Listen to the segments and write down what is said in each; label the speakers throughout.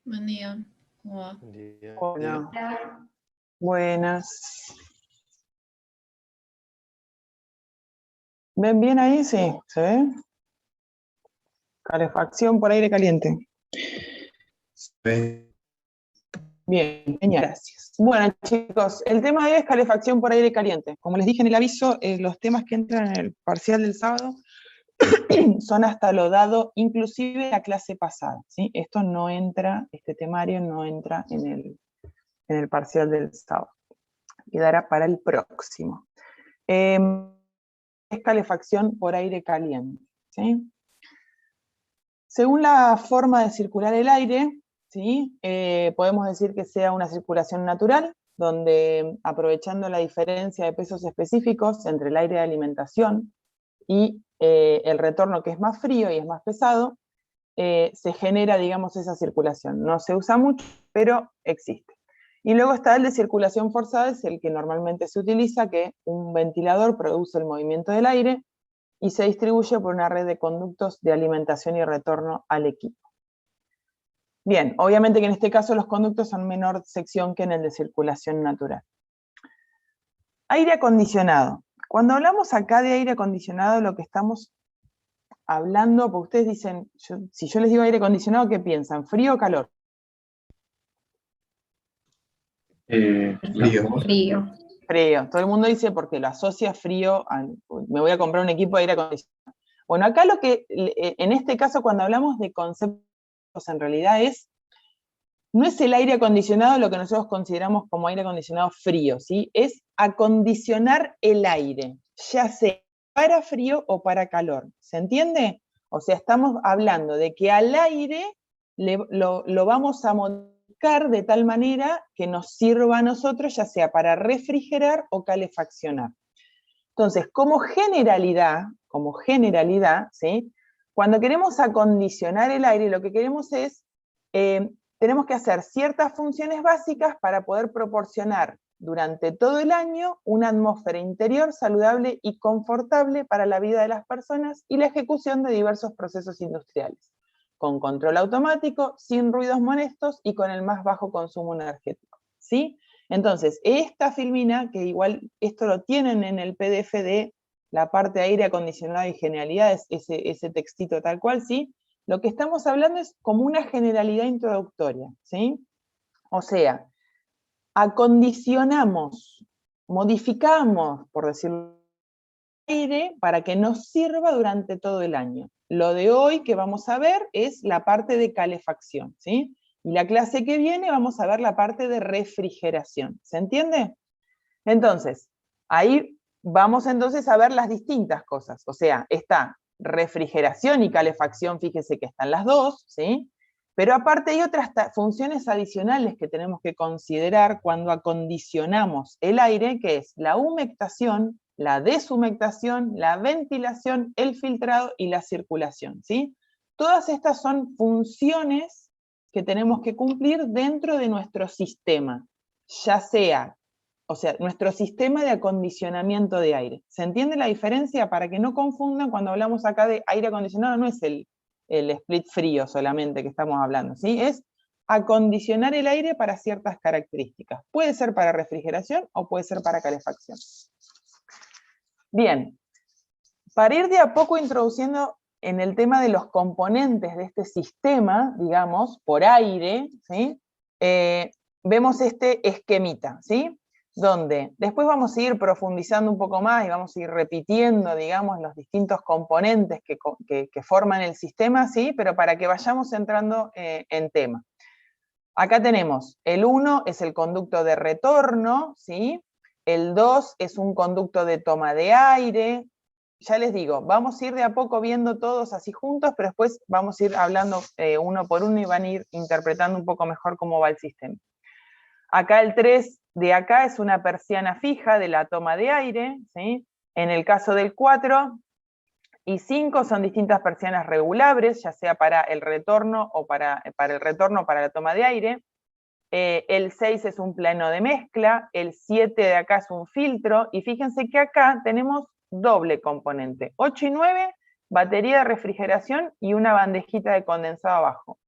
Speaker 1: Buen día. ¿Cómo va?
Speaker 2: Buen día.
Speaker 3: Hola. Buenas. ¿Ven bien ahí? Sí, ¿se ve? Calefacción por aire caliente. Bien, genial, gracias. Bueno, chicos, el tema de hoy es calefacción por aire caliente. Como les dije en el aviso, los temas que entran en el parcial del sábado son hasta lo dado, inclusive la clase pasada, ¿sí? Esto no entra, este temario no entra en el parcial del sábado. Quedará para el próximo. Es calefacción por aire caliente, ¿sí? Según la forma de circular el aire, ¿sí? Podemos decir que sea una circulación natural, donde aprovechando la diferencia de pesos específicos entre el aire de alimentación y el retorno, que es más frío y es más pesado, se genera, digamos, esa circulación. No se usa mucho, pero existe. Y luego está el de circulación forzada, es el que normalmente se utiliza, que un ventilador produce el movimiento del aire y se distribuye por una red de conductos de alimentación y retorno al equipo. Bien, obviamente que en este caso los conductos son menor sección que en el de circulación natural. Aire acondicionado. Cuando hablamos acá de aire acondicionado, lo que estamos hablando, porque ustedes dicen, si yo les digo aire acondicionado, ¿qué piensan? ¿Frío o calor?
Speaker 2: Frío.
Speaker 1: Frío.
Speaker 3: Frío. Todo el mundo dice porque lo asocia frío, me voy a comprar un equipo de aire acondicionado. Bueno, acá lo que, en este caso, cuando hablamos de conceptos, en realidad no es el aire acondicionado lo que nosotros consideramos como aire acondicionado frío, ¿sí? Es acondicionar el aire, ya sea para frío o para calor. ¿Se entiende? O sea, estamos hablando de que al aire lo vamos a modificar de tal manera que nos sirva a nosotros, ya sea para refrigerar o calefaccionar. Entonces, como generalidad, ¿sí? Cuando queremos acondicionar el aire, lo que queremos es, tenemos que hacer ciertas funciones básicas para poder proporcionar durante todo el año una atmósfera interior saludable y confortable para la vida de las personas y la ejecución de diversos procesos industriales, con control automático, sin ruidos molestos y con el más bajo consumo energético, ¿sí? Entonces, esta filmina, que igual esto lo tienen en el PDF de la parte de aire acondicionado y generalidades, ese textito tal cual, ¿sí? Lo que estamos hablando es como una generalidad introductoria, ¿sí? O sea, acondicionamos, modificamos, por decirlo, el aire para que nos sirva durante todo el año. Lo de hoy que vamos a ver es la parte de calefacción, ¿sí? Y la clase que viene vamos a ver la parte de refrigeración. ¿Se entiende? Entonces, ahí vamos entonces a ver las distintas cosas. O sea, está refrigeración y calefacción, fíjese que están las dos, ¿sí? Pero aparte hay otras funciones adicionales que tenemos que considerar cuando acondicionamos el aire, que es la humectación, la deshumectación, la ventilación, el filtrado y la circulación, ¿sí? Todas estas son funciones que tenemos que cumplir dentro de nuestro sistema, ya sea, o sea, nuestro sistema de acondicionamiento de aire. ¿Se entiende la diferencia? Para que no confundan, cuando hablamos acá de aire acondicionado, no es el split frío solamente que estamos hablando, ¿sí? Es acondicionar el aire para ciertas características. Puede ser para refrigeración o puede ser para calefacción. Bien, para ir de a poco introduciendo en el tema de los componentes de este sistema, digamos, por aire, ¿sí? Vemos este esquemita, ¿sí? Donde después vamos a ir profundizando un poco más y vamos a ir repitiendo, digamos, los distintos componentes que forman el sistema, ¿sí? Pero para que vayamos entrando en tema. Acá tenemos, el 1 es el conducto de retorno, ¿sí? El 2 es un conducto de toma de aire. Ya les digo, vamos a ir de a poco viendo todos así juntos, pero después vamos a ir hablando uno por uno y van a ir interpretando un poco mejor cómo va el sistema. Acá el 3 de acá es una persiana fija de la toma de aire, ¿sí? En el caso del 4 y 5 son distintas persianas regulables, ya sea para el retorno o para el retorno o para la toma de aire. El 6 es un plano de mezcla, el 7 de acá es un filtro, y fíjense que acá tenemos doble componente, 8 y 9, batería de refrigeración y una bandejita de condensado abajo.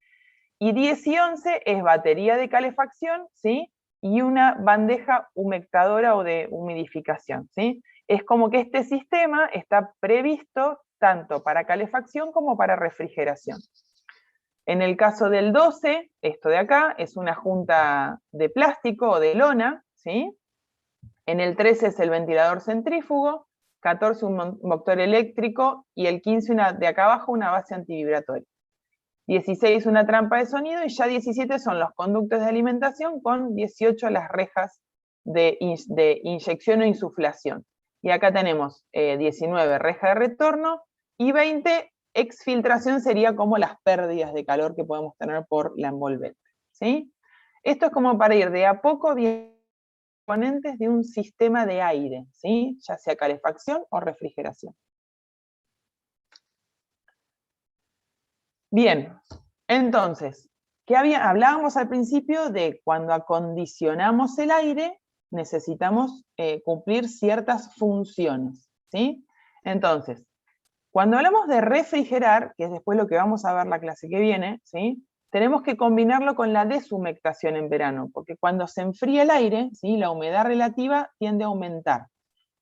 Speaker 3: Y 10 y 11 es batería de calefacción, ¿sí? Y una bandeja humectadora o de humidificación, ¿sí? Es como que este sistema está previsto tanto para calefacción como para refrigeración. En el caso del 12, esto de acá, es una junta de plástico o de lona, ¿sí? En el 13 es el ventilador centrífugo, 14 un motor eléctrico y el 15 de acá abajo una base antivibratoria. 16 una trampa de sonido y ya 17 son los conductos de alimentación con 18 las rejas de inyección o insuflación. Y acá tenemos 19 reja de retorno y 20 exfiltración sería como las pérdidas de calor que podemos tener por la envolvente, ¿sí? Esto es como para ir de a poco viendo componentes de un sistema de aire, ¿sí? Ya sea calefacción o refrigeración. Bien, entonces, hablábamos al principio de cuando acondicionamos el aire, necesitamos cumplir ciertas funciones, ¿sí? Entonces, cuando hablamos de refrigerar, que es después lo que vamos a ver la clase que viene, ¿sí? Tenemos que combinarlo con la deshumectación en verano, porque cuando se enfría el aire, ¿sí? La humedad relativa tiende a aumentar.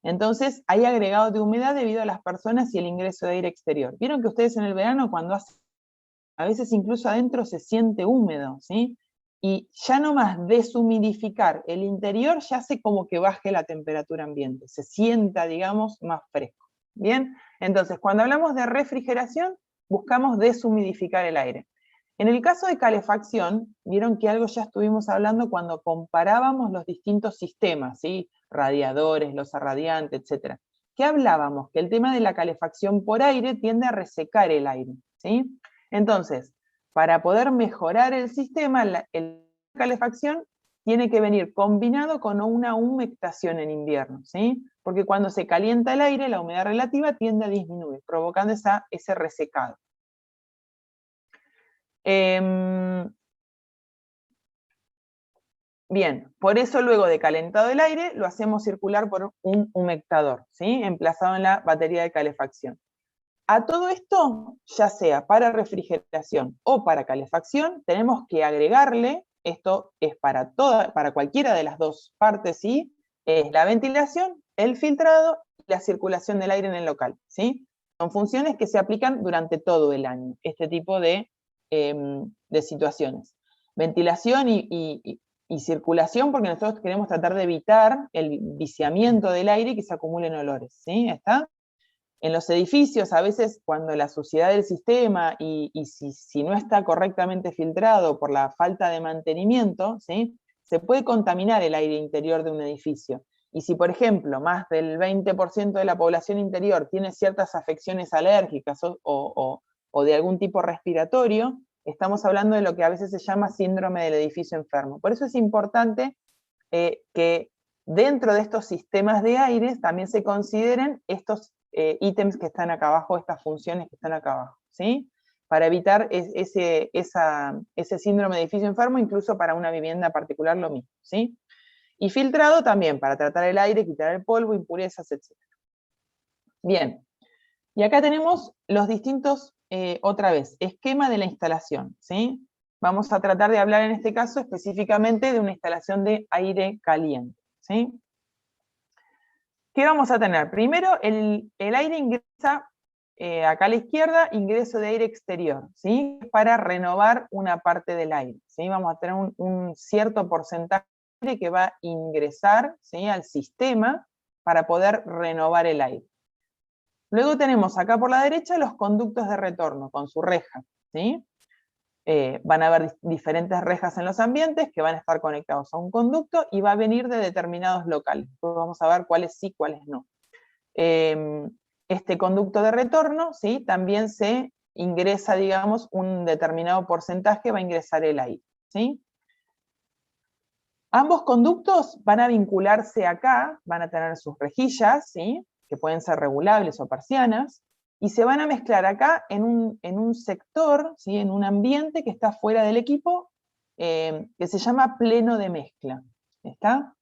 Speaker 3: Entonces, hay agregado de humedad debido a las personas y el ingreso de aire exterior. Vieron que ustedes en el verano, cuando hace, a veces incluso adentro se siente húmedo, ¿sí? Y ya no más deshumidificar el interior, ya hace como que baje la temperatura ambiente, se sienta, digamos, más fresco. ¿Bien? Entonces, cuando hablamos de refrigeración, buscamos deshumidificar el aire. En el caso de calefacción, vieron que algo ya estuvimos hablando cuando comparábamos los distintos sistemas, ¿sí? Radiadores, losa radiante, etc. ¿Qué hablábamos? Que el tema de la calefacción por aire tiende a resecar el aire, ¿sí? Entonces, para poder mejorar el sistema, la calefacción tiene que venir combinado con una humectación en invierno, ¿sí? Porque cuando se calienta el aire, la humedad relativa tiende a disminuir, provocando ese resecado. Bien, por eso luego de calentado el aire, lo hacemos circular por un humectador, ¿sí? Emplazado en la batería de calefacción. A todo esto, ya sea para refrigeración o para calefacción, tenemos que agregarle, esto es para cualquiera de las dos partes, ¿sí? Es la ventilación, el filtrado y la circulación del aire en el local, ¿sí? Son funciones que se aplican durante todo el año, este tipo de situaciones. Ventilación y circulación, porque nosotros queremos tratar de evitar el viciamiento del aire y que se acumulen olores, ¿sí? ¿Está? En los edificios, a veces cuando la suciedad del sistema y si no está correctamente filtrado por la falta de mantenimiento, ¿sí? Se puede contaminar el aire interior de un edificio. Y si, por ejemplo, más del 20% de la población interior tiene ciertas afecciones alérgicas o de algún tipo respiratorio, estamos hablando de lo que a veces se llama síndrome del edificio enfermo. Por eso es importante que dentro de estos sistemas de aire también se consideren estos ítems que están acá abajo, estas funciones que están acá abajo, ¿sí? Para evitar ese síndrome de edificio enfermo, incluso para una vivienda particular lo mismo, ¿sí? Y filtrado también, para tratar el aire, quitar el polvo, impurezas, etc. Bien, y acá tenemos los distintos, otra vez, esquema de la instalación, ¿sí? Vamos a tratar de hablar en este caso específicamente de una instalación de aire caliente, ¿sí? ¿Qué vamos a tener? Primero, el aire ingresa, acá a la izquierda, ingreso de aire exterior, ¿sí? Para renovar una parte del aire, ¿sí? Vamos a tener un cierto porcentaje de aire que va a ingresar, ¿sí? Al sistema para poder renovar el aire. Luego tenemos acá por la derecha los conductos de retorno con su reja, ¿sí? Van a haber diferentes rejas en los ambientes que van a estar conectados a un conducto y va a venir de determinados locales. Después vamos a ver cuáles sí, cuáles no. Este conducto de retorno, ¿sí? También se ingresa, digamos, un determinado porcentaje, va a ingresar el aire, ¿sí? Ambos conductos van a vincularse acá, van a tener sus rejillas, ¿sí? Que pueden ser regulables o persianas, y se van a mezclar acá en un sector, ¿sí? En un ambiente que está fuera del equipo, que se llama pleno de mezcla. ¿Está?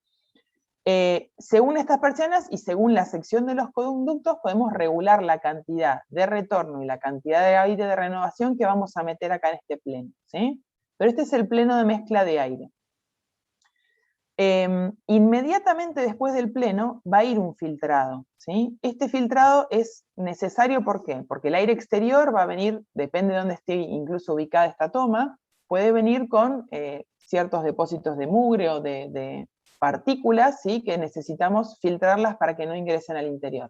Speaker 3: Según estas persianas y según la sección de los conductos, podemos regular la cantidad de retorno y la cantidad de aire de renovación que vamos a meter acá en este pleno, ¿sí? Pero este es el pleno de mezcla de aire. Inmediatamente después del pleno va a ir un filtrado, ¿sí? Este filtrado es necesario, ¿por qué? Porque el aire exterior va a venir, depende de dónde esté incluso ubicada esta toma, puede venir con ciertos depósitos de mugre o de partículas, ¿sí? Que necesitamos filtrarlas para que no ingresen al interior.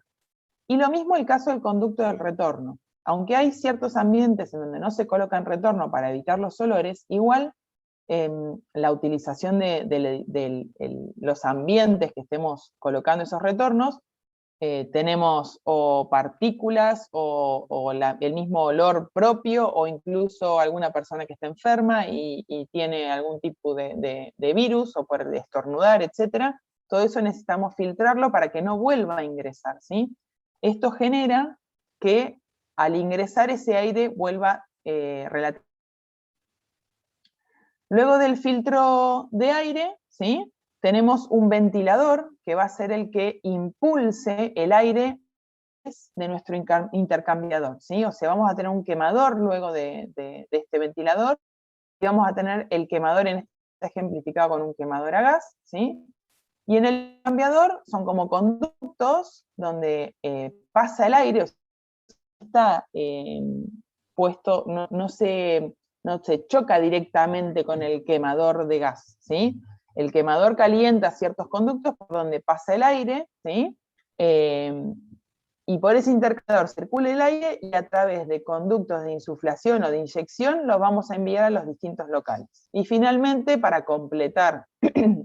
Speaker 3: Y lo mismo el caso del conducto del retorno. Aunque hay ciertos ambientes en donde no se coloca en retorno para evitar los olores, igual la utilización de los ambientes que estemos colocando esos retornos, tenemos o partículas o el mismo olor propio, o incluso alguna persona que está enferma y tiene algún tipo de virus, o por estornudar, etc. Todo eso necesitamos filtrarlo para que no vuelva a ingresar, ¿sí? Esto genera que al ingresar ese aire vuelva relativamente. Luego del filtro de aire, ¿sí? Tenemos un ventilador que va a ser el que impulse el aire de nuestro intercambiador, ¿sí? O sea, vamos a tener un quemador luego de este ventilador, y vamos a tener el quemador, en este ejemplificado con un quemador a gas, ¿sí? Y en el cambiador son como conductos donde pasa el aire, o sea, está puesto, no se choca directamente con el quemador de gas, ¿sí? El quemador calienta ciertos conductos por donde pasa el aire, ¿sí? Y por ese intercambiador circula el aire, y a través de conductos de insuflación o de inyección los vamos a enviar a los distintos locales. Y finalmente, para completar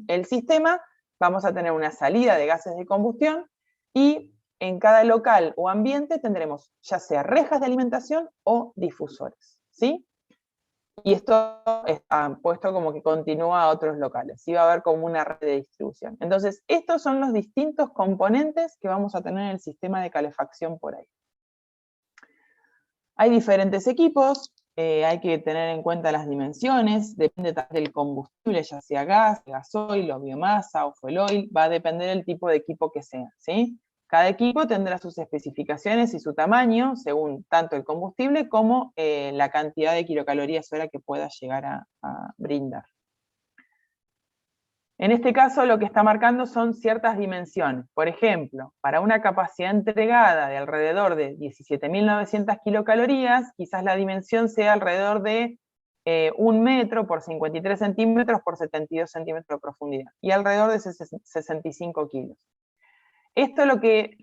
Speaker 3: el sistema, vamos a tener una salida de gases de combustión, y en cada local o ambiente tendremos ya sea rejas de alimentación o difusores, ¿sí? Y esto está puesto como que continúa a otros locales, ¿sí? Va a haber como una red de distribución. Entonces, estos son los distintos componentes que vamos a tener en el sistema de calefacción por ahí. Hay diferentes equipos, hay que tener en cuenta las dimensiones, depende del combustible, ya sea gas, gasoil, o biomasa, o fuel oil, va a depender del tipo de equipo que sea, ¿sí? Cada equipo tendrá sus especificaciones y su tamaño, según tanto el combustible como la cantidad de kilocalorías hora que pueda llegar a brindar. En este caso lo que está marcando son ciertas dimensiones. Por ejemplo, para una capacidad entregada de alrededor de 17.900 kilocalorías, quizás la dimensión sea alrededor de 1 metro por 53 centímetros por 72 centímetros de profundidad, y alrededor de 65 kilos. Esto lo que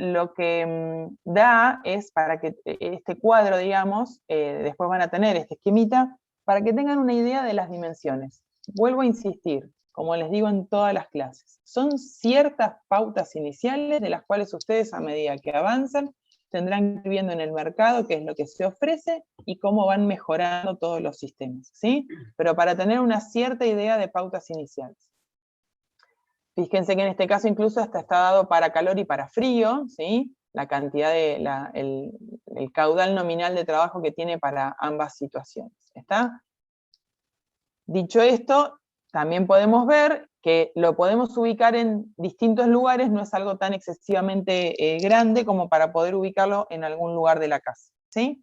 Speaker 3: da es, para que este cuadro, digamos, después van a tener este esquemita, para que tengan una idea de las dimensiones. Vuelvo a insistir, como les digo en todas las clases, son ciertas pautas iniciales de las cuales ustedes, a medida que avanzan, tendrán que ir viendo en el mercado qué es lo que se ofrece y cómo van mejorando todos los sistemas, ¿sí? Pero para tener una cierta idea de pautas iniciales. Fíjense que en este caso incluso hasta está dado para calor y para frío, ¿sí? La cantidad el caudal nominal de trabajo que tiene para ambas situaciones, ¿está? Dicho esto, también podemos ver que lo podemos ubicar en distintos lugares, no es algo tan excesivamente grande como para poder ubicarlo en algún lugar de la casa, ¿sí?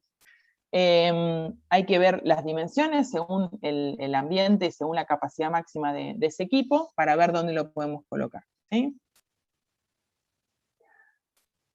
Speaker 3: Hay que ver las dimensiones según el ambiente, según la capacidad máxima de ese equipo, para ver dónde lo podemos colocar, ¿sí?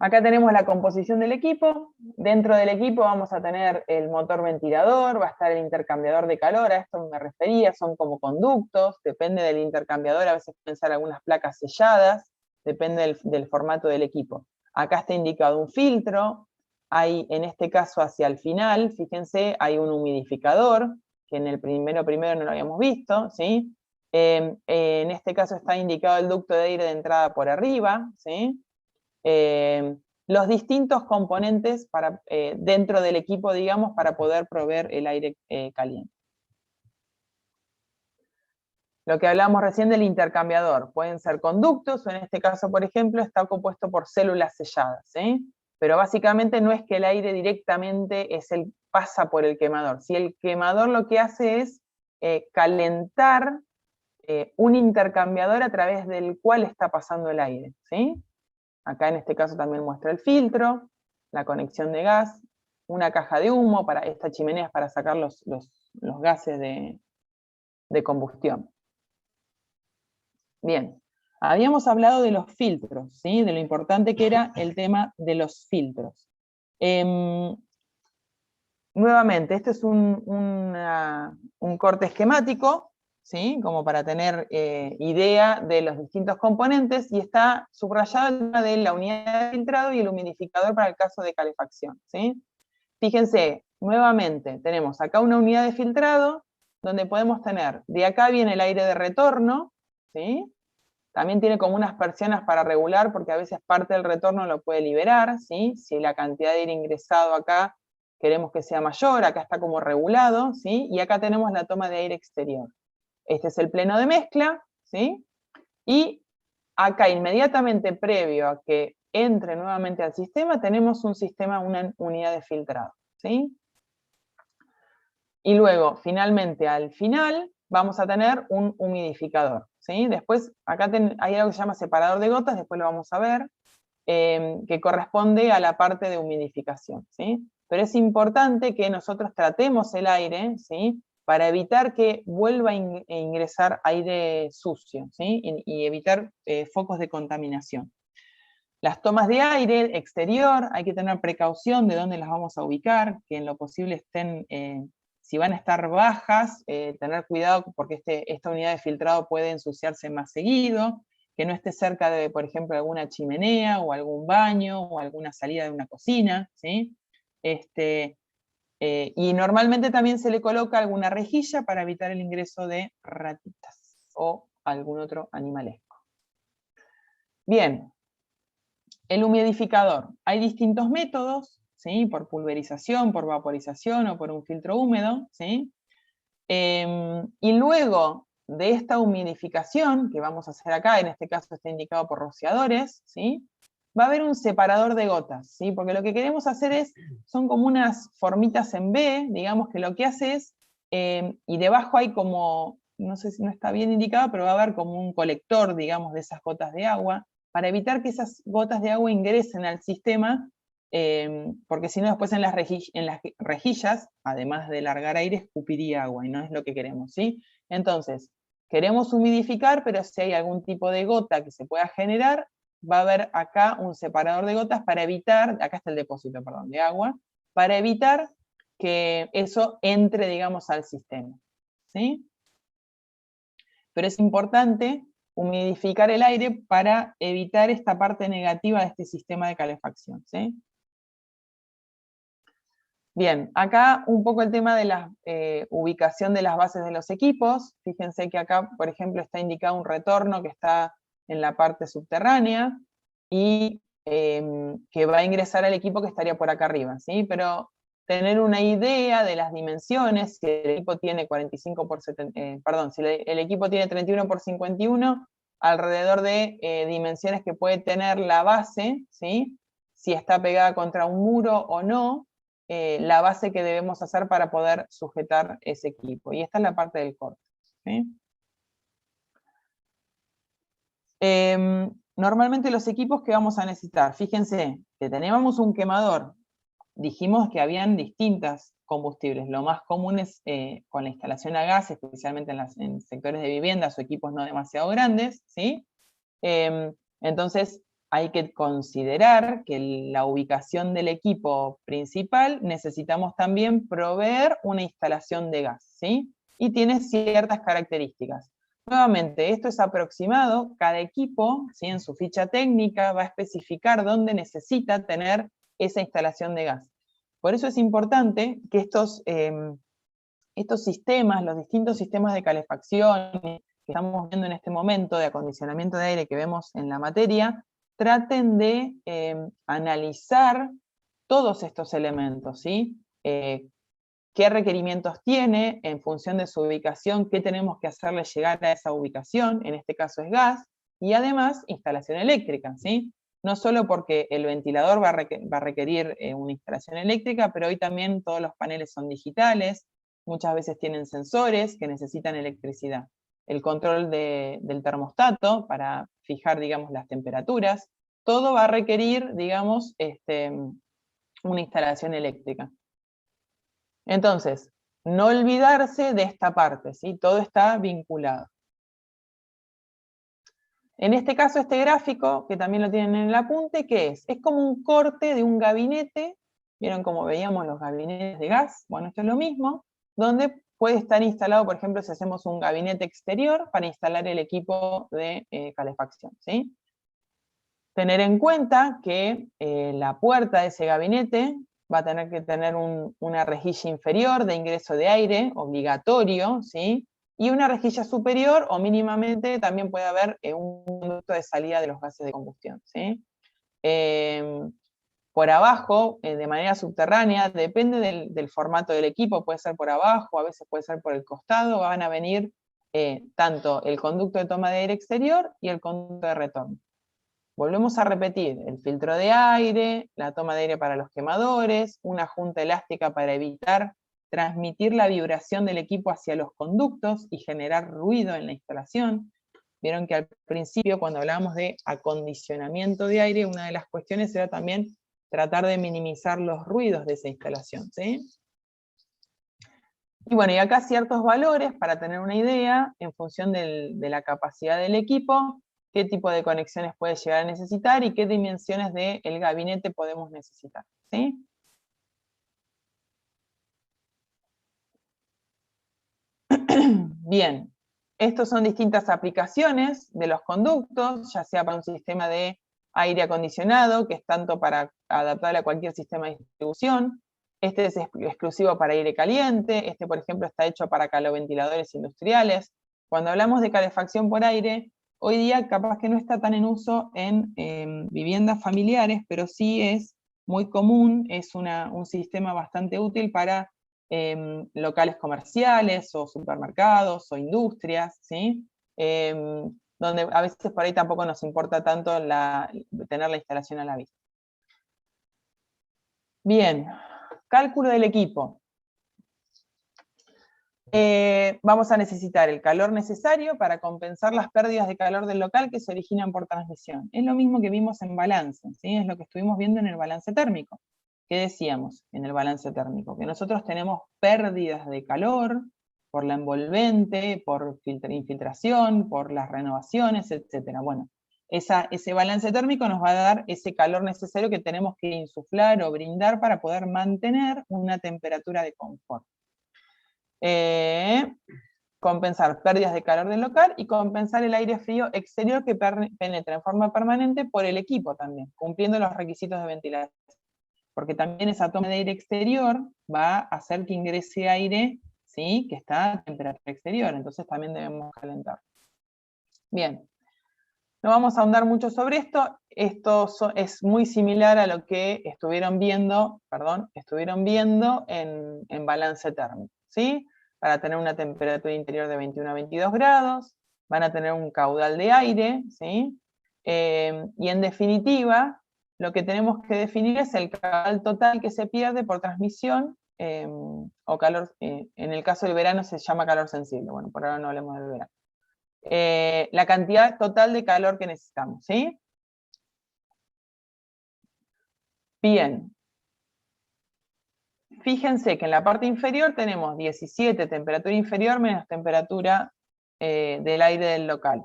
Speaker 3: Acá tenemos la composición del equipo. Dentro del equipo vamos a tener el motor ventilador, va a estar el intercambiador de calor, a esto me refería, son como conductos, depende del intercambiador, a veces pueden ser algunas placas selladas, depende del formato del equipo. Acá está indicado un filtro, hay, en este caso hacia el final, fíjense, hay un humidificador, que en el primero no lo habíamos visto, ¿sí? En este caso está indicado el ducto de aire de entrada por arriba, ¿sí? Los distintos componentes para, dentro del equipo, digamos, para poder proveer el aire caliente. Lo que hablábamos recién del intercambiador, pueden ser conductos, o en este caso, por ejemplo, está compuesto por células selladas, ¿sí? Pero básicamente no es que el aire directamente pasa por el quemador. Si el quemador lo que hace es calentar un intercambiador a través del cual está pasando el aire, ¿sí? Acá en este caso también muestra el filtro, la conexión de gas, una caja de humo, para esta chimenea es para sacar los gases de combustión. Bien, habíamos hablado de los filtros, ¿sí? De lo importante que era el tema de los filtros. Nuevamente, este es un corte esquemático, ¿sí? Como para tener idea de los distintos componentes, y está subrayado el tema de la unidad de filtrado y el humidificador para el caso de calefacción, ¿sí? Fíjense, nuevamente, tenemos acá una unidad de filtrado, donde podemos tener, de acá viene el aire de retorno, ¿sí? También tiene como unas persianas para regular, porque a veces parte del retorno lo puede liberar, ¿sí? Si la cantidad de aire ingresado acá queremos que sea mayor, acá está como regulado, ¿sí? Y acá tenemos la toma de aire exterior. Este es el pleno de mezcla, ¿sí? Y acá inmediatamente previo a que entre nuevamente al sistema, tenemos un sistema, una unidad de filtrado, ¿sí? Y luego, finalmente, al final, vamos a tener un humidificador, ¿sí? Después, acá hay algo que se llama separador de gotas, después lo vamos a ver, que corresponde a la parte de humidificación, ¿sí? Pero es importante que nosotros tratemos el aire, ¿sí? Para evitar que vuelva a ingresar aire sucio, ¿sí? Y evitar focos de contaminación. Las tomas de aire exterior, hay que tener precaución de dónde las vamos a ubicar, que en lo posible estén, si van a estar bajas, tener cuidado porque esta unidad de filtrado puede ensuciarse más seguido, que no esté cerca de, por ejemplo, alguna chimenea o algún baño o alguna salida de una cocina, ¿sí? Y normalmente también se le coloca alguna rejilla para evitar el ingreso de ratitas o algún otro animalesco. Bien, el humidificador. Hay distintos métodos, ¿sí? Por pulverización, por vaporización o por un filtro húmedo, ¿sí? Y luego de esta humidificación, que vamos a hacer acá, en este caso está indicado por rociadores, ¿sí? Va a haber un separador de gotas, ¿sí? Porque lo que queremos hacer son como unas formitas en B, digamos que lo que hace es, y debajo hay como, no sé si no está bien indicado, pero va a haber como un colector, digamos, de esas gotas de agua, para evitar que esas gotas de agua ingresen al sistema, porque si no después en las rejillas, además de largar aire, escupiría agua, y no es lo que queremos, ¿sí? Entonces, queremos humidificar, pero si hay algún tipo de gota que se pueda generar, va a haber acá un separador de gotas para evitar, acá está el depósito, perdón, de agua, para evitar que eso entre, digamos, al sistema, ¿sí? Pero es importante humidificar el aire para evitar esta parte negativa de este sistema de calefacción, ¿sí? Bien, acá un poco el tema de la ubicación de las bases de los equipos. Fíjense que acá, por ejemplo, está indicado un retorno que está en la parte subterránea y que va a ingresar al equipo que estaría por acá arriba, ¿sí? Pero tener una idea de las dimensiones, si el equipo tiene 45 por 70, perdón, si el equipo tiene 31 por 51, alrededor de dimensiones que puede tener la base, ¿sí? Si está pegada contra un muro o no, la base que debemos hacer para poder sujetar ese equipo. Y esta es la parte del corte, ¿sí? Normalmente los equipos que vamos a necesitar, fíjense, que teníamos un quemador, dijimos que habían distintos combustibles, lo más común es con la instalación a gas, especialmente en sectores de viviendas o equipos no demasiado grandes, ¿sí? Entonces, hay que considerar que la ubicación del equipo principal necesitamos también proveer una instalación de gas, ¿sí? Y tiene ciertas características. Nuevamente, esto es aproximado, cada equipo, ¿sí? En su ficha técnica va a especificar dónde necesita tener esa instalación de gas. Por eso es importante que estos sistemas, los distintos sistemas de calefacción que estamos viendo en este momento, de acondicionamiento de aire que vemos en la materia, traten de analizar todos estos elementos, ¿sí? ¿Qué requerimientos tiene en función de su ubicación? ¿Qué tenemos que hacerle llegar a esa ubicación? En este caso es gas, y además instalación eléctrica, ¿sí? No solo porque el ventilador va a requerir una instalación eléctrica, pero hoy también todos los paneles son digitales, muchas veces tienen sensores que necesitan electricidad. El control del termostato para fijar, digamos, las temperaturas, todo va a requerir, digamos, una instalación eléctrica. Entonces, no olvidarse de esta parte, ¿sí? Todo está vinculado. En este caso, este gráfico, que también lo tienen en el apunte, ¿qué es? Es como un corte de un gabinete, ¿vieron cómo veíamos los gabinetes de gas? Bueno, esto es lo mismo, donde puede estar instalado, por ejemplo, si hacemos un gabinete exterior para instalar el equipo de calefacción, ¿sí? Tener en cuenta que la puerta de ese gabinete va a tener que tener una rejilla inferior de ingreso de aire, obligatorio, ¿sí? Y una rejilla superior, o mínimamente también puede haber un conducto de salida de los gases de combustión, ¿sí? Por abajo, de manera subterránea, depende del formato del equipo, puede ser por abajo, a veces puede ser por el costado, van a venir tanto el conducto de toma de aire exterior y el conducto de retorno. Volvemos a repetir, el filtro de aire, la toma de aire para los quemadores, una junta elástica para evitar transmitir la vibración del equipo hacia los conductos y generar ruido en la instalación. Vieron que al principio, cuando hablábamos de acondicionamiento de aire, una de las cuestiones era también tratar de minimizar los ruidos de esa instalación, ¿sí? Y bueno, y acá ciertos valores para tener una idea, en función de la capacidad del equipo, qué tipo de conexiones puede llegar a necesitar y qué dimensiones del gabinete podemos necesitar, ¿sí? Bien, estos son distintas aplicaciones de los conductos, ya sea para un sistema de aire acondicionado, que es tanto para adaptable a cualquier sistema de distribución. Este es exclusivo para aire caliente, este por ejemplo está hecho para caloventiladores industriales. Cuando hablamos de calefacción por aire, hoy día capaz que no está tan en uso en viviendas familiares, pero sí es muy común, es un sistema bastante útil para locales comerciales o supermercados o industrias, ¿sí? Donde a veces por ahí tampoco nos importa tanto tener la instalación a la vista. Bien, cálculo del equipo. Vamos a necesitar el calor necesario para compensar las pérdidas de calor del local que se originan por transmisión. Es lo mismo que vimos en balance, ¿sí? Es lo que estuvimos viendo en el balance térmico. ¿Qué decíamos en el balance térmico? Que nosotros tenemos pérdidas de calor por la envolvente, por infiltración, por las renovaciones, etc. Bueno, ese balance térmico nos va a dar ese calor necesario que tenemos que insuflar o brindar para poder mantener una temperatura de confort. Compensar pérdidas de calor del local y compensar el aire frío exterior que penetra en forma permanente por el equipo también, cumpliendo los requisitos de ventilación. Porque también esa toma de aire exterior va a hacer que ingrese aire, ¿sí? Que está a temperatura exterior, entonces también debemos calentar. Bien, no vamos a ahondar mucho sobre esto. Esto es muy similar a lo que estuvieron viendo en balance térmico, ¿sí? Para tener una temperatura interior de 21 a 22 grados, van a tener un caudal de aire, ¿sí? Y en definitiva, lo que tenemos que definir es el caudal total que se pierde por transmisión, o calor, en el caso del verano se llama calor sensible, bueno, por ahora no hablemos del verano. La cantidad total de calor que necesitamos, ¿sí? Bien. Fíjense que en la parte inferior tenemos 17, temperatura inferior menos temperatura del aire del local.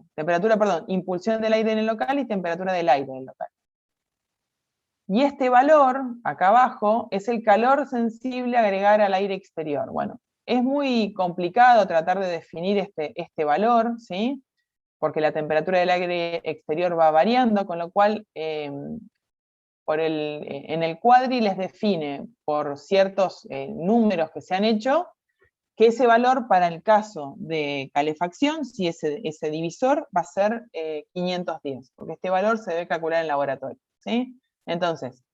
Speaker 3: Impulsión del aire en el local y temperatura del aire del local. Y este valor, acá abajo, es el calor sensible a agregar al aire exterior. Bueno, es muy complicado tratar de definir este valor, ¿sí? Porque la temperatura del aire exterior va variando, con lo cual en el cuadri les define por ciertos números que se han hecho, que ese valor para el caso de calefacción, si ese divisor va a ser 510, porque este valor se debe calcular en laboratorio, ¿sí? Entonces,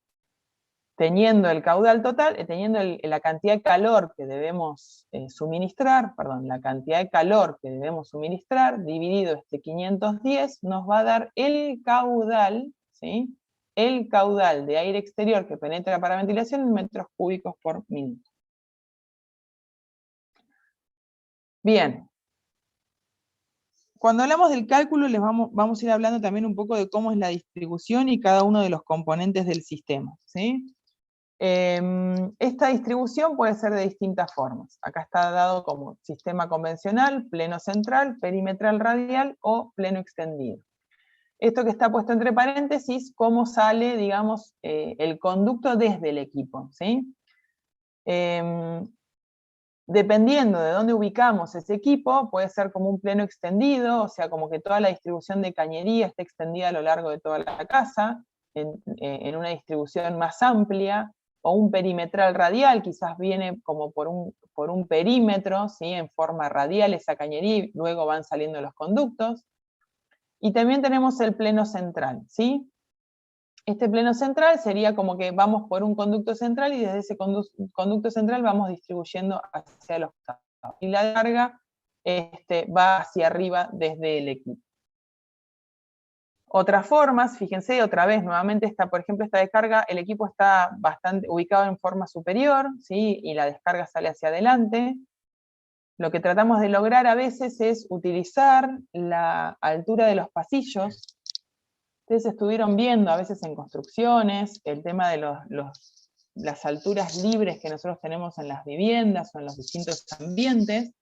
Speaker 3: teniendo el caudal total, teniendo la cantidad de calor que debemos suministrar, dividido este 510, nos va a dar el caudal, ¿sí? El caudal de aire exterior que penetra para ventilación en metros cúbicos por minuto. Bien. Cuando hablamos del cálculo, les vamos a ir hablando también un poco de cómo es la distribución y cada uno de los componentes del sistema, ¿sí? Esta distribución puede ser de distintas formas. Acá está dado como sistema convencional, pleno central, perimetral radial o pleno extendido. Esto que está puesto entre paréntesis, cómo sale, digamos, el conducto desde el equipo, ¿sí? Dependiendo de dónde ubicamos ese equipo, puede ser como un pleno extendido, o sea, como que toda la distribución de cañería esté extendida a lo largo de toda la casa, en una distribución más amplia, o un perimetral radial, quizás viene como por un perímetro, ¿sí? En forma radial esa cañería, y luego van saliendo los conductos. Y también tenemos el pleno central, ¿sí? Este pleno central sería como que vamos por un conducto central y desde ese conducto central vamos distribuyendo hacia los costados. Y la carga va hacia arriba desde el equipo. Otras formas, fíjense, otra vez, nuevamente, por ejemplo, esta descarga, el equipo está bastante ubicado en forma superior, ¿sí? Y la descarga sale hacia adelante. Lo que tratamos de lograr a veces es utilizar la altura de los pasillos. Ustedes estuvieron viendo a veces en construcciones el tema de las alturas libres que nosotros tenemos en las viviendas o en los distintos ambientes.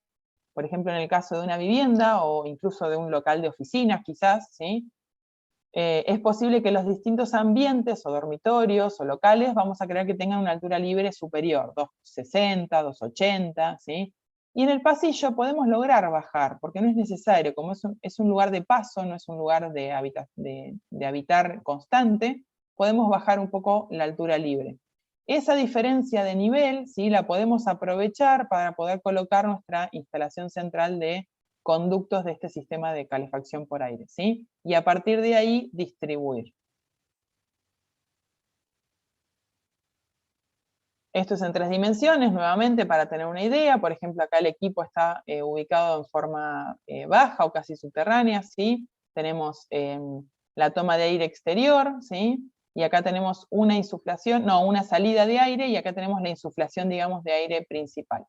Speaker 3: Por ejemplo, en el caso de una vivienda o incluso de un local de oficinas quizás, ¿sí? Es posible que los distintos ambientes o dormitorios o locales vamos a querer que tengan una altura libre superior, 260, 280, ¿sí? Y en el pasillo podemos lograr bajar, porque no es necesario, como es un lugar de paso, no es un lugar de habitar constante, podemos bajar un poco la altura libre. Esa diferencia de nivel, ¿sí? La podemos aprovechar para poder colocar nuestra instalación central de conductos de este sistema de calefacción por aire, ¿sí? Y a partir de ahí distribuir. Esto es en 3 dimensiones, nuevamente, para tener una idea. Por ejemplo, acá el equipo está ubicado en forma baja o casi subterránea, ¿sí? Tenemos la toma de aire exterior, ¿sí? Y acá tenemos una salida de aire, y acá tenemos la insuflación, digamos, de aire principal.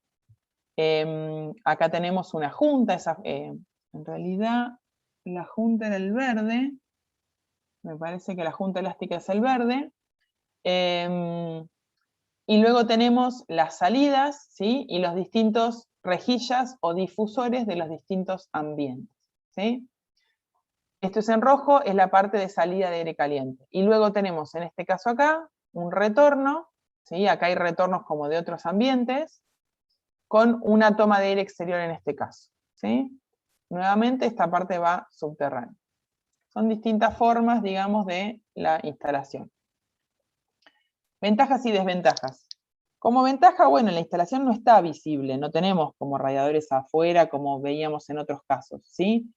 Speaker 3: Acá tenemos una junta, en realidad la junta era el verde, me parece que la junta elástica es el verde, y luego tenemos las salidas, ¿sí? Y los distintos rejillas o difusores de los distintos ambientes, ¿sí? Esto es en rojo, es la parte de salida de aire caliente. Y luego tenemos, en este caso acá, un retorno, ¿sí? Acá hay retornos como de otros ambientes, con una toma de aire exterior en este caso, ¿sí? Nuevamente esta parte va subterránea. Son distintas formas, digamos, de la instalación. Ventajas y desventajas. Como ventaja, bueno, la instalación no está visible, no tenemos como radiadores afuera como veíamos en otros casos, ¿sí?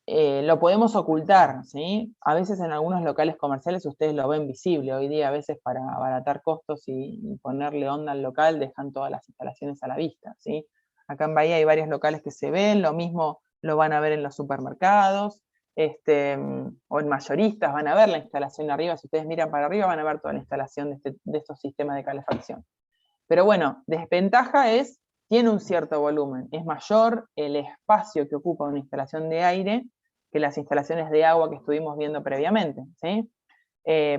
Speaker 3: Lo podemos ocultar, ¿sí? A veces en algunos locales comerciales ustedes lo ven visible. Hoy día a veces para abaratar costos y ponerle onda al local dejan todas las instalaciones a la vista, ¿sí? Acá en Bahía hay varios locales que se ven, lo mismo lo van a ver en los supermercados, o en mayoristas van a ver la instalación arriba. Si ustedes miran para arriba van a ver toda la instalación de estos sistemas de calefacción. Pero bueno, desventaja es, tiene un cierto volumen, es mayor el espacio que ocupa una instalación de aire que las instalaciones de agua que estuvimos viendo previamente, ¿sí?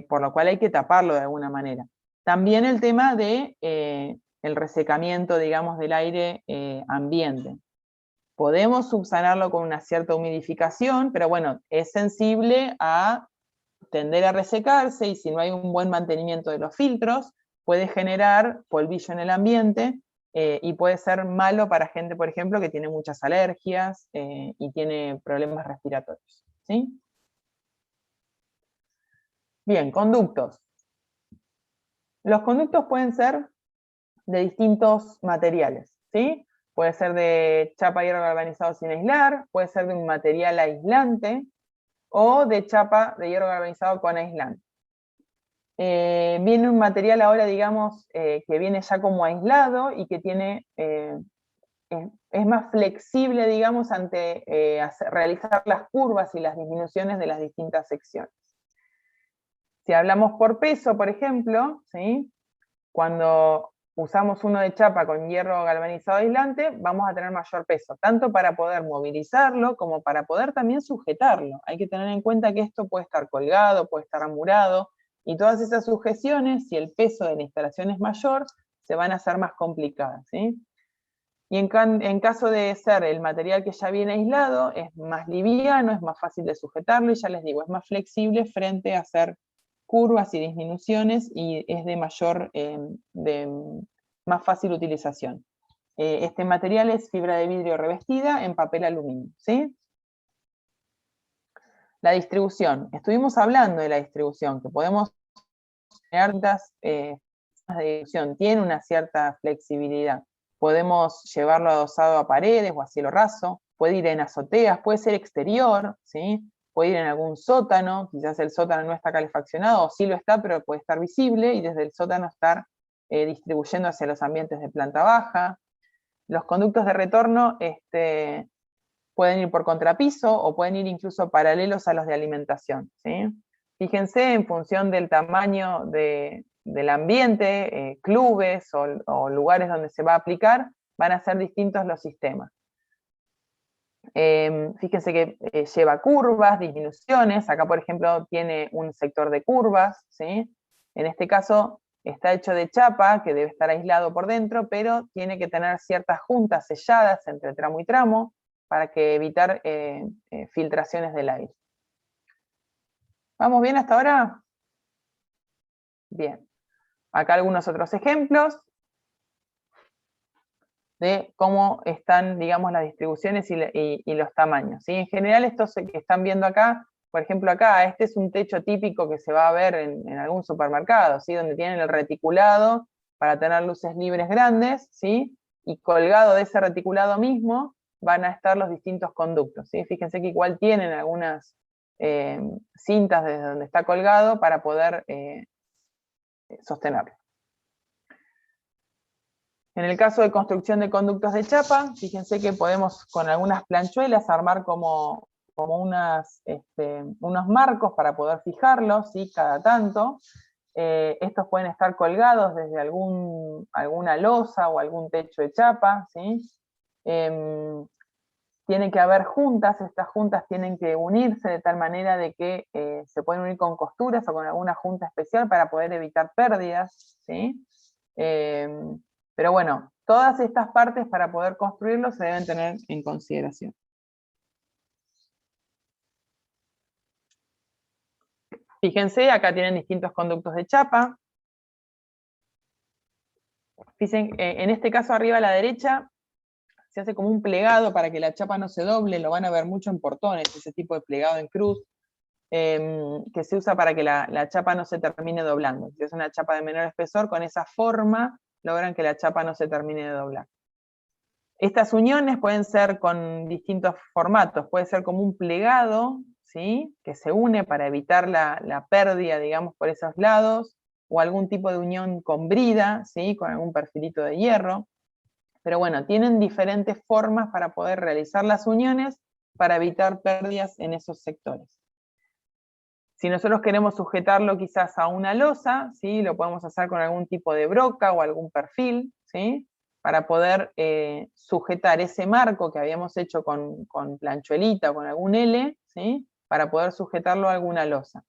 Speaker 3: Por lo cual hay que taparlo de alguna manera. También el tema de el resecamiento, digamos, del aire ambiente. Podemos subsanarlo con una cierta humidificación, pero bueno, es sensible a tender a resecarse, y si no hay un buen mantenimiento de los filtros, puede generar polvillo en el ambiente, y puede ser malo para gente, por ejemplo, que tiene muchas alergias y tiene problemas respiratorios, ¿sí? Bien, conductos. Los conductos pueden ser de distintos materiales, ¿sí? Puede ser de chapa hierro galvanizado sin aislar, puede ser de un material aislante, o de chapa de hierro galvanizado con aislante. Viene un material ahora, digamos, que viene ya como aislado y que tiene, es más flexible, digamos, ante realizar las curvas y las disminuciones de las distintas secciones. Si hablamos por peso, por ejemplo, ¿sí? Cuando usamos uno de chapa con hierro galvanizado aislante, vamos a tener mayor peso, tanto para poder movilizarlo como para poder también sujetarlo. Hay que tener en cuenta que esto puede estar colgado, puede estar amurado, Y todas esas sujeciones, si el peso de la instalación es mayor, se van a hacer más complicadas, ¿sí? Y en caso de ser el material que ya viene aislado, es más liviano, es más fácil de sujetarlo, y ya les digo, es más flexible frente a hacer curvas y disminuciones, y es de más fácil utilización. Este material es fibra de vidrio revestida en papel aluminio, ¿sí? La distribución. Estuvimos hablando de la distribución, que podemos generar distintas formas de distribución. Tiene una cierta flexibilidad. Podemos llevarlo adosado a paredes o a cielo raso, puede ir en azoteas, puede ser exterior, ¿sí? Puede ir en algún sótano, quizás el sótano no está calefaccionado, o sí lo está, pero puede estar visible, y desde el sótano estar distribuyendo hacia los ambientes de planta baja. Los conductos de retorno pueden ir por contrapiso o pueden ir incluso paralelos a los de alimentación, ¿sí? Fíjense, en función del tamaño del ambiente, clubes o lugares donde se va a aplicar, van a ser distintos los sistemas. Fíjense que lleva curvas, disminuciones. Acá, por ejemplo, tiene un sector de curvas, ¿sí? En este caso está hecho de chapa, que debe estar aislado por dentro, pero tiene que tener ciertas juntas selladas entre tramo y tramo para evitar filtraciones del aire. ¿Vamos bien hasta ahora? Bien. Acá algunos otros ejemplos de cómo están, digamos, las distribuciones y los tamaños, ¿sí? En general, estos que están viendo acá, por ejemplo acá, este es un techo típico que se va a ver en algún supermercado, ¿sí? Donde tienen el reticulado para tener luces libres grandes, ¿sí? Y colgado de ese reticulado mismo van a estar los distintos conductos, ¿sí? Fíjense que igual tienen algunas cintas desde donde está colgado para poder sostenerlo. En el caso de construcción de conductos de chapa, fíjense que podemos con algunas planchuelas armar como unos marcos para poder fijarlos, ¿sí? Cada tanto. Estos pueden estar colgados desde alguna losa o algún techo de chapa, ¿sí? Tiene que haber juntas, estas juntas tienen que unirse de tal manera de que se pueden unir con costuras o con alguna junta especial para poder evitar pérdidas, ¿sí? Pero bueno, todas estas partes para poder construirlo se deben tener en consideración. Fíjense, acá tienen distintos conductos de chapa. Fíjense, en este caso arriba a la derecha, se hace como un plegado para que la chapa no se doble, lo van a ver mucho en portones, ese tipo de plegado en cruz, que se usa para que la chapa no se termine doblando. Si es una chapa de menor espesor, con esa forma logran que la chapa no se termine de doblar. Estas uniones pueden ser con distintos formatos, puede ser como un plegado, ¿sí? Que se une para evitar la pérdida, digamos, por esos lados, o algún tipo de unión con brida, ¿sí? Con algún perfilito de hierro. Pero bueno, tienen diferentes formas para poder realizar las uniones para evitar pérdidas en esos sectores. Si nosotros queremos sujetarlo quizás a una losa, ¿sí? Lo podemos hacer con algún tipo de broca o algún perfil, ¿sí? Para poder sujetar ese marco que habíamos hecho con planchuelita o con algún L, ¿sí? Para poder sujetarlo a alguna losa.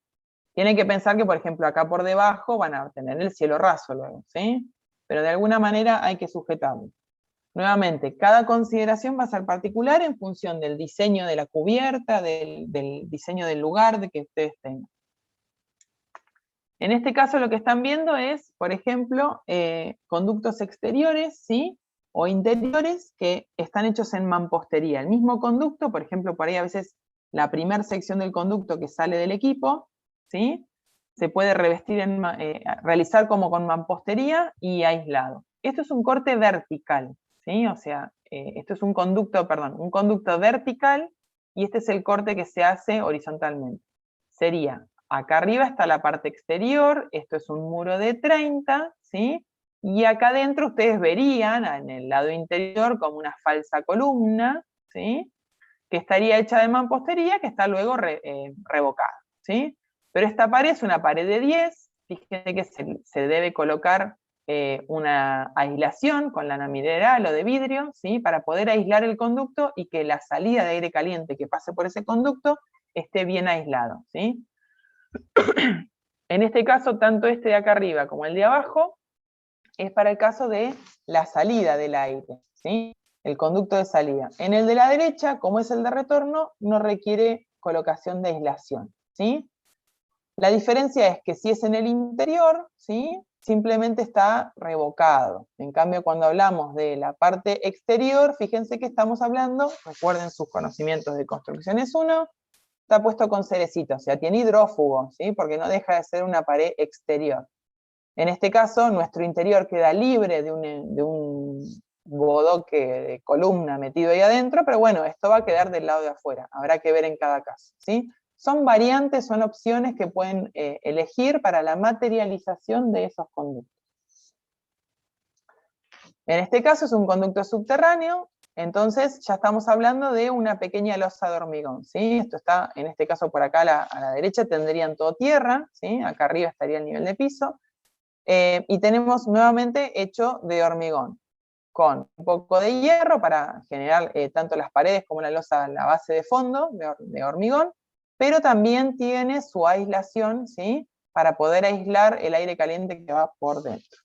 Speaker 3: Tienen que pensar que, por ejemplo, acá por debajo van a tener el cielo raso luego, ¿sí? Pero de alguna manera hay que sujetarlo. Nuevamente, cada consideración va a ser particular en función del diseño de la cubierta, del diseño del lugar que ustedes tengan. En este caso lo que están viendo es, por ejemplo, conductos exteriores, ¿sí? O interiores que están hechos en mampostería. El mismo conducto, por ejemplo, por ahí a veces la primera sección del conducto que sale del equipo, ¿sí? Se puede revestir, realizar como con mampostería y aislado. Esto es un corte vertical, ¿sí? O sea, esto es un conducto vertical, y este es el corte que se hace horizontalmente. Sería, acá arriba está la parte exterior, esto es un muro de 30, ¿sí? Y acá adentro ustedes verían, en el lado interior, como una falsa columna, ¿sí? Que estaría hecha de mampostería, que está luego revocada, ¿sí? Pero esta pared es una pared de 10, fíjense que se debe colocar una aislación con lana mineral o de vidrio, ¿sí? Para poder aislar el conducto y que la salida de aire caliente que pase por ese conducto esté bien aislado, ¿sí? En este caso, tanto este de acá arriba como el de abajo, es para el caso de la salida del aire, ¿sí? El conducto de salida. En el de la derecha, como es el de retorno, no requiere colocación de aislación, ¿sí? La diferencia es que si es en el interior, ¿sí? Simplemente está revocado. En cambio, cuando hablamos de la parte exterior, fíjense que estamos hablando, recuerden sus conocimientos de construcciones 1, está puesto con cerecita, o sea, tiene hidrófugo, ¿sí? Porque no deja de ser una pared exterior. En este caso, nuestro interior queda libre de un bodoque de columna metido ahí adentro, pero bueno, esto va a quedar del lado de afuera, habrá que ver en cada caso, ¿sí? Son variantes, son opciones que pueden elegir para la materialización de esos conductos. En este caso es un conducto subterráneo, entonces ya estamos hablando de una pequeña losa de hormigón, ¿sí? Esto está, en este caso por acá a la derecha tendrían todo tierra, ¿sí? Acá arriba estaría el nivel de piso, y tenemos nuevamente hecho de hormigón, con un poco de hierro para generar tanto las paredes como la losa, la base de fondo de hormigón, pero también tiene su aislación, ¿sí? Para poder aislar el aire caliente que va por dentro.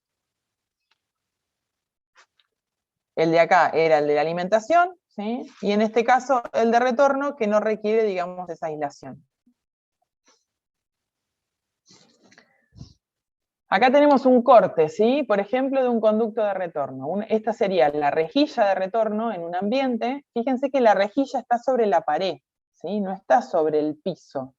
Speaker 3: El de acá era el de la alimentación, ¿sí? Y en este caso el de retorno, que no requiere, digamos, esa aislación. Acá tenemos un corte, ¿sí? Por ejemplo, de un conducto de retorno. Esta sería la rejilla de retorno en un ambiente. Fíjense que la rejilla está sobre la pared, ¿sí? No está sobre el piso.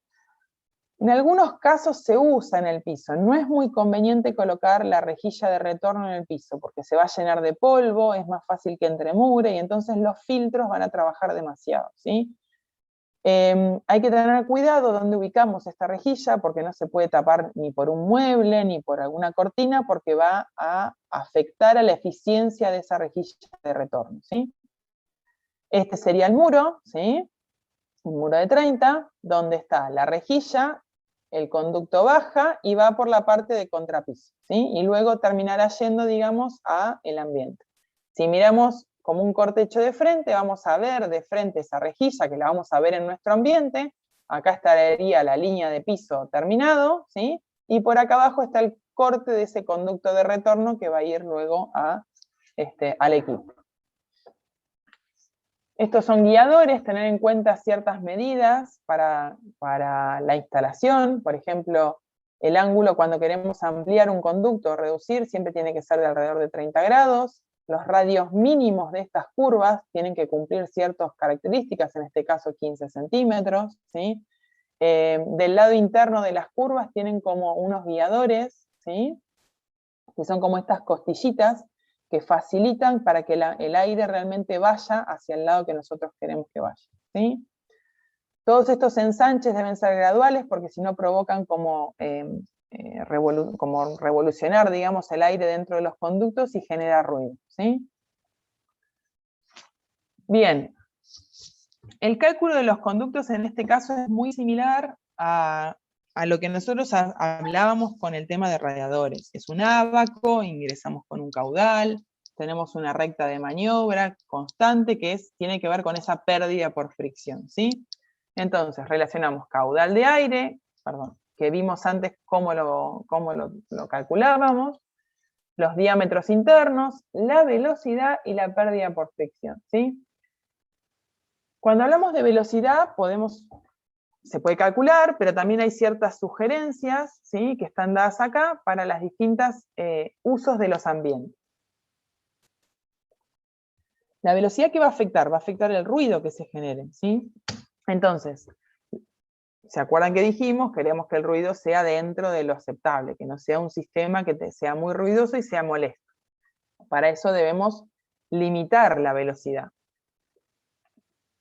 Speaker 3: En algunos casos se usa en el piso. No es muy conveniente colocar la rejilla de retorno en el piso, porque se va a llenar de polvo, es más fácil que entre mugre, y entonces los filtros van a trabajar demasiado, ¿sí? Hay que tener cuidado donde ubicamos esta rejilla, porque no se puede tapar ni por un mueble, ni por alguna cortina, porque va a afectar a la eficiencia de esa rejilla de retorno, ¿sí? Este sería el muro, ¿sí? Un muro de 30, donde está la rejilla, el conducto baja y va por la parte de contrapiso, ¿sí? Y luego terminará yendo, digamos, a el ambiente. Si miramos como un corte hecho de frente, vamos a ver de frente esa rejilla, que la vamos a ver en nuestro ambiente. Acá estaría la línea de piso terminado, ¿sí? Y por acá abajo está el corte de ese conducto de retorno que va a ir luego al equipo. Estos son guiadores, tener en cuenta ciertas medidas para la instalación. Por ejemplo, el ángulo cuando queremos ampliar un conducto o reducir siempre tiene que ser de alrededor de 30 grados. Los radios mínimos de estas curvas tienen que cumplir ciertas características, en este caso 15 centímetros, ¿sí? Del lado interno de las curvas tienen como unos guiadores, ¿sí? Que son como estas costillitas que facilitan para que el aire realmente vaya hacia el lado que nosotros queremos que vaya, ¿sí? Todos estos ensanches deben ser graduales porque si no provocan como revolucionar, digamos, el aire dentro de los conductos y genera ruido, ¿sí? Bien, el cálculo de los conductos en este caso es muy similar a lo que nosotros hablábamos con el tema de radiadores. Es un ábaco, ingresamos con un caudal, tenemos una recta de maniobra constante que tiene que ver con esa pérdida por fricción, ¿sí? Entonces, relacionamos caudal de aire, que vimos antes cómo lo calculábamos, los diámetros internos, la velocidad y la pérdida por fricción, ¿sí? Cuando hablamos de velocidad, se puede calcular, pero también hay ciertas sugerencias, ¿sí? Que están dadas acá para los distintos usos de los ambientes. La velocidad que va a afectar el ruido que se genere, ¿sí? Entonces, ¿se acuerdan que dijimos? Queremos que el ruido sea dentro de lo aceptable, que no sea un sistema que sea muy ruidoso y sea molesto. Para eso debemos limitar la velocidad.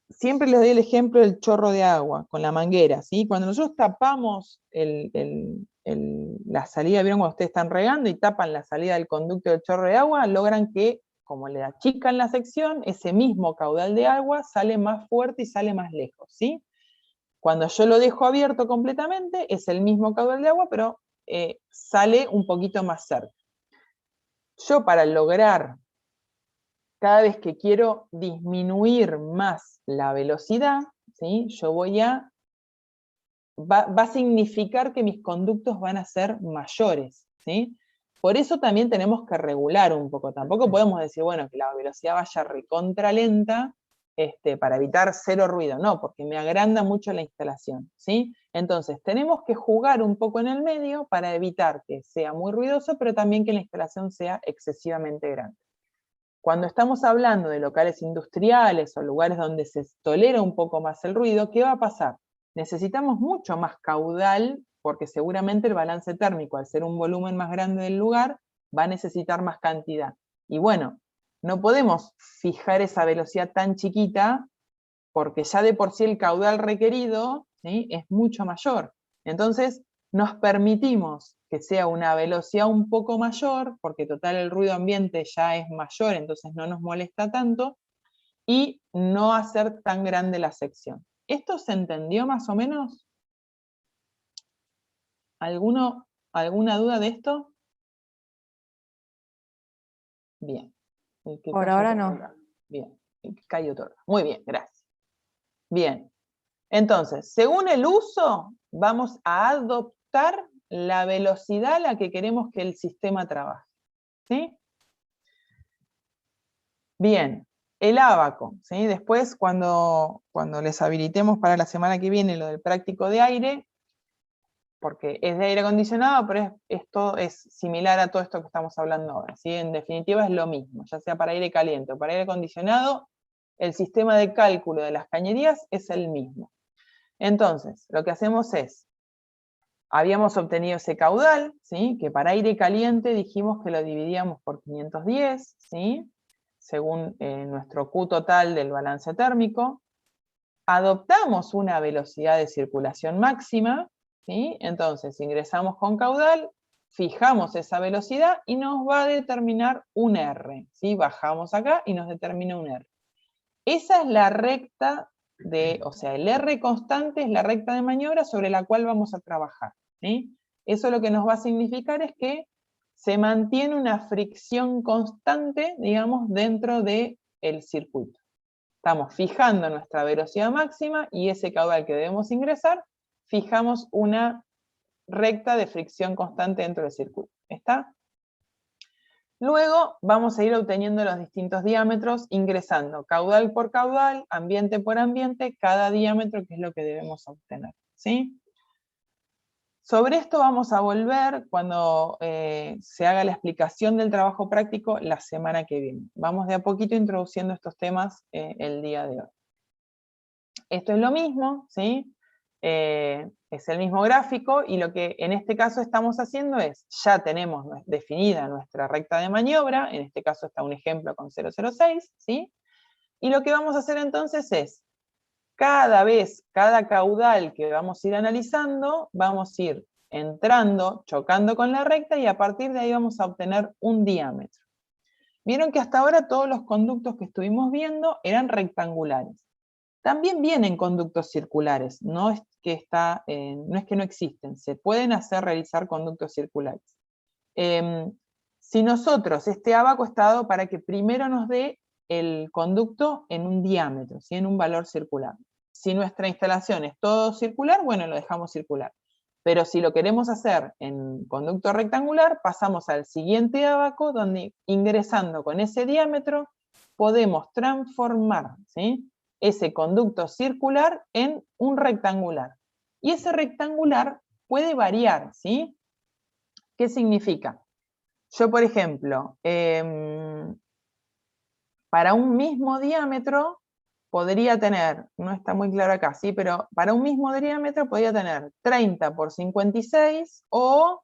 Speaker 3: Siempre les doy el ejemplo del chorro de agua con la manguera, ¿sí? Cuando nosotros tapamos la salida, ¿vieron cuando ustedes están regando y tapan la salida del conducto del chorro de agua? Logran que, como le achican la sección, ese mismo caudal de agua sale más fuerte y sale más lejos, ¿sí? Cuando yo lo dejo abierto completamente, es el mismo caudal de agua, pero sale un poquito más cerca. Yo, para lograr, cada vez que quiero disminuir más la velocidad, ¿sí? Yo voy a va a significar que mis conductos van a ser mayores, ¿sí? Por eso también tenemos que regular un poco. Tampoco podemos decir, bueno, que la velocidad vaya recontra lenta para evitar cero ruido. No, porque me agranda mucho la instalación, ¿sí? Entonces, tenemos que jugar un poco en el medio para evitar que sea muy ruidoso, pero también que la instalación sea excesivamente grande. Cuando estamos hablando de locales industriales o lugares donde se tolera un poco más el ruido, ¿qué va a pasar? Necesitamos mucho más caudal, porque seguramente el balance térmico, al ser un volumen más grande del lugar, va a necesitar más cantidad. Y bueno, no podemos fijar esa velocidad tan chiquita, porque ya de por sí el caudal requerido, ¿sí?, es mucho mayor. Entonces, nos permitimos que sea una velocidad un poco mayor, porque total el ruido ambiente ya es mayor, entonces no nos molesta tanto, y no hacer tan grande la sección. ¿Esto se entendió más o menos? ¿Alguna duda de esto? Bien.
Speaker 1: Por ahora no.
Speaker 3: Bien, cayó todo. Muy bien, gracias. Bien. Entonces, según el uso, vamos a adoptar la velocidad a la que queremos que el sistema trabaje. ¿Sí? Bien, el ábaco, ¿sí? Después, cuando les habilitemos para la semana que viene lo del práctico de aire, porque es de aire acondicionado, pero esto es similar a todo esto que estamos hablando ahora, ¿sí? En definitiva es lo mismo, ya sea para aire caliente o para aire acondicionado, el sistema de cálculo de las cañerías es el mismo. Entonces, lo que hacemos es, habíamos obtenido ese caudal, ¿sí?, que para aire caliente dijimos que lo dividíamos por 510, ¿sí?, según nuestro Q total del balance térmico. Adoptamos una velocidad de circulación máxima, ¿sí? Entonces ingresamos con caudal, fijamos esa velocidad y nos va a determinar un R, ¿sí? Bajamos acá y nos determina un R. Esa es la recta o sea, el R constante es la recta de maniobra sobre la cual vamos a trabajar, ¿sí? Eso lo que nos va a significar es que se mantiene una fricción constante, digamos, dentro del circuito. Estamos fijando nuestra velocidad máxima y ese caudal que debemos ingresar, fijamos una recta de fricción constante dentro del circuito. ¿Está? Luego vamos a ir obteniendo los distintos diámetros, ingresando caudal por caudal, ambiente por ambiente, cada diámetro, que es lo que debemos obtener, ¿sí? Sobre esto vamos a volver cuando se haga la explicación del trabajo práctico la semana que viene. Vamos de a poquito introduciendo estos temas el día de hoy. Esto es lo mismo, ¿sí? Es el mismo gráfico, y lo que en este caso estamos haciendo es, ya tenemos definida nuestra recta de maniobra, en este caso está un ejemplo con 0,06, ¿sí? Y lo que vamos a hacer entonces es, cada caudal que vamos a ir analizando, vamos a ir entrando, chocando con la recta, y a partir de ahí vamos a obtener un diámetro. Vieron que hasta ahora todos los conductos que estuvimos viendo eran rectangulares. También vienen conductos circulares, no es que no existen, se pueden realizar conductos circulares. Si nosotros, este ábaco está dado para que primero nos dé el conducto en un diámetro, ¿sí?, en un valor circular. Si nuestra instalación es todo circular, bueno, lo dejamos circular. Pero si lo queremos hacer en conducto rectangular, pasamos al siguiente ábaco, donde ingresando con ese diámetro, podemos transformar, ¿sí?, ese conducto circular en un rectangular. Y ese rectangular puede variar, ¿sí? ¿Qué significa? Yo, por ejemplo, para un mismo diámetro podría tener, no está muy claro acá, ¿sí?, pero para un mismo diámetro podría tener 30 por 56, o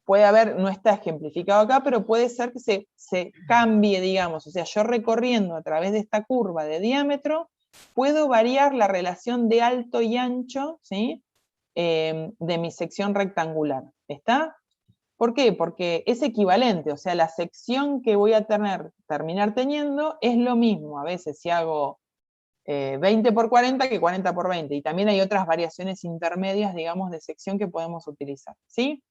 Speaker 3: puede haber, no está ejemplificado acá, pero puede ser que se cambie, digamos, o sea, yo recorriendo a través de esta curva de diámetro, puedo variar la relación de alto y ancho, ¿sí?, de mi sección rectangular. ¿Está? ¿Por qué? Porque es equivalente, o sea, la sección que voy a terminar teniendo es lo mismo, a veces si hago 20 por 40 que 40 por 20, y también hay otras variaciones intermedias, digamos, de sección que podemos utilizar, ¿sí?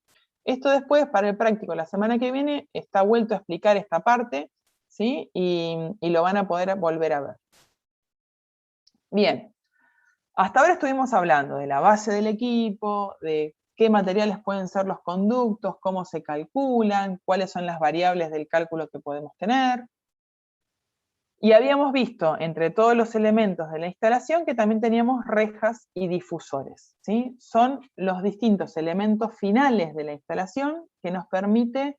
Speaker 3: Esto después, para el práctico, la semana que viene, está vuelto a explicar esta parte, ¿sí? Y lo van a poder volver a ver. Bien. Hasta ahora estuvimos hablando de la base del equipo, de qué materiales pueden ser los conductos, cómo se calculan, cuáles son las variables del cálculo que podemos tener. Y habíamos visto entre todos los elementos de la instalación que también teníamos rejas y difusores, ¿sí? Son los distintos elementos finales de la instalación que nos permite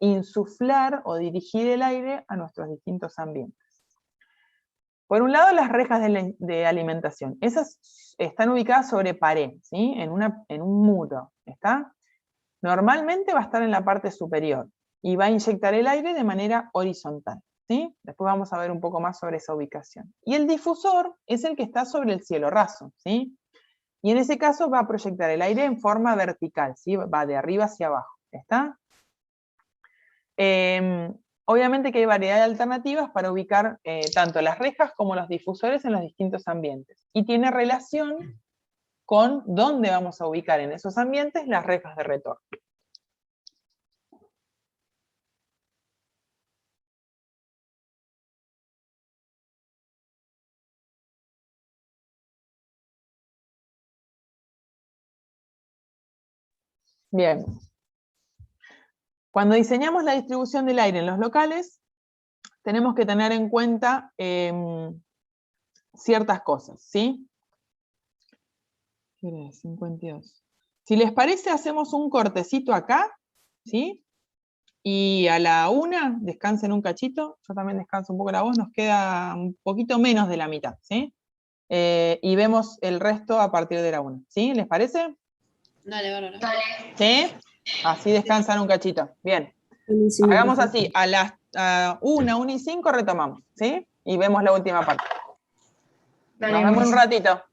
Speaker 3: insuflar o dirigir el aire a nuestros distintos ambientes. Por un lado, las rejas de alimentación. Esas están ubicadas sobre pared, ¿sí? En un muro, ¿está? Normalmente va a estar en la parte superior y va a inyectar el aire de manera horizontal, ¿sí? Después vamos a ver un poco más sobre esa ubicación. Y el difusor es el que está sobre el cielo raso, ¿sí? Y en ese caso va a proyectar el aire en forma vertical, ¿sí? Va de arriba hacia abajo, ¿está? Obviamente que hay variedad de alternativas para ubicar tanto las rejas como los difusores en los distintos ambientes. Y tiene relación con dónde vamos a ubicar en esos ambientes las rejas de retorno. Bien. Cuando diseñamos la distribución del aire en los locales, tenemos que tener en cuenta ciertas cosas, ¿sí? ¿Qué hora es? 52. Si les parece, hacemos un cortecito acá, ¿sí? Y a la 1, descansen un cachito, yo también descanso un poco la voz, nos queda un poquito menos de la mitad, ¿sí? Y vemos el resto a partir de la 1, ¿sí? ¿Les parece?
Speaker 2: Dale, bárbaro.
Speaker 3: ¿Sí? Así descansan un cachito. Bien.
Speaker 4: Buenísimo,
Speaker 3: Hagamos
Speaker 4: profe.
Speaker 3: así, a las 1 y 5 retomamos, ¿sí? Y vemos la última parte. Nos vemos en un ratito.